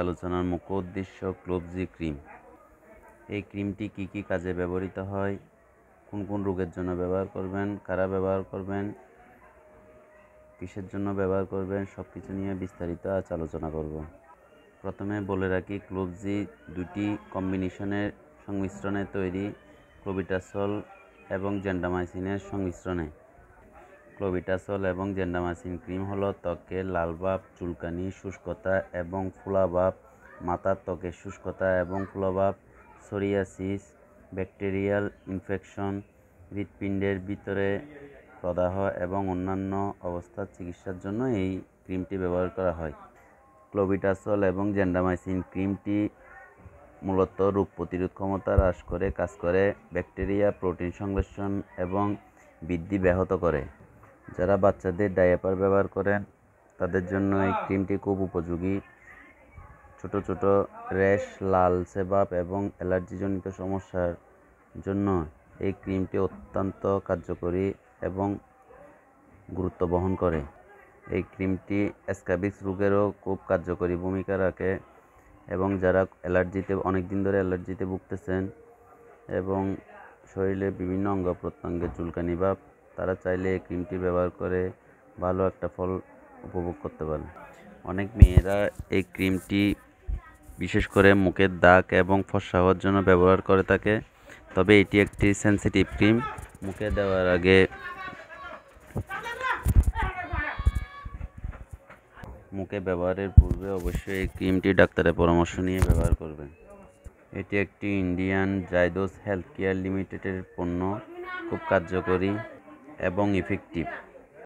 আলোচনার মুখ্য উদ্দেশ্য ক্লোবজি ক্রিম। এই ক্রিমটি কি কি কাজে ব্যবহৃত হয়, কোন কোন রোগের জন্য ব্যবহার করবেন, কারা ব্যবহার করবেন, কিসের জন্য ব্যবহার করবেন, সব কিছু নিয়ে বিস্তারিত আজ আলোচনা করব। প্রথমে বলে রাখি, ক্লোবজি দুটি কম্বিনেশনের সংমিশ্রণে তৈরি, ক্লোবিটাসল এবং জেন্ডামাইসিনের সংমিশ্রণে। ক্লোবিটাসল এবং জেন্ডামাইসিন ক্রিম হলো ত্বকের লালভাব, চুলকানি, শুষ্কতা এবং ফোলাভাব, মাথার ত্বকের শুষ্কতা এবং ফোলাভাব, সোরিয়াসিস, ব্যাকটেরিয়াল ইনফেকশন, হৃৎপিণ্ডের ভিতরে প্রদাহ এবং অন্যান্য অবস্থার চিকিৎসার জন্য এই ক্রিমটি ব্যবহার করা হয়। ক্লোবিটাসল এবং জেন্ডামাইসিন ক্রিমটি মূলত রোগ প্রতিরোধ ক্ষমতা হ্রাস করে কাজ করে, ব্যাকটেরিয়া, প্রোটিন সংশ্লেষণ এবং বৃদ্ধি ব্যাহত করে। যারা বাচ্চাদের ডায়াপার ব্যবহার করেন তাদের জন্য এই ক্রিমটি খুব উপযোগী। ছোট ছোট র্যাশ, লালচে ভাব এবং অ্যালার্জিজনিত সমস্যার জন্য এই ক্রিমটি অত্যন্ত কার্যকরী এবং গুরুত্ব বহন করে। এই ক্রিমটি স্ক্যাবিস রোগেরও খুব কার্যকরী ভূমিকা রাখে এবং যারা অনেক দিন ধরে অ্যালার্জিতে ভুগতেছেন এবং শরীরে বিভিন্ন অঙ্গ প্রত্যঙ্গে চুলকানি ভাব, তারা চাইলে এই ক্রিমটি ব্যবহার করে ভালো একটা ফল উপভোগ করতে পারেন। অনেক মেয়েরা এই ক্রিমটি বিশেষ করে মুখের দাগ এবং ফর্সা হওয়ার জন্য ব্যবহার করে থাকে, তবে এটি একটি সেন্সিটিভ ক্রিম। মুখে দেওয়ার আগে মুখে ব্যবহারের পূর্বে অবশ্যই এই ক্রিমটি ডাক্তারের পরামর্শ নিয়ে ব্যবহার করবেন। এটি একটি ইন্ডিয়ান জাইডোস হেলথ কেয়ার লিমিটেডের পণ্য, খুব কার্যকরী এবং ইফেক্টিভ।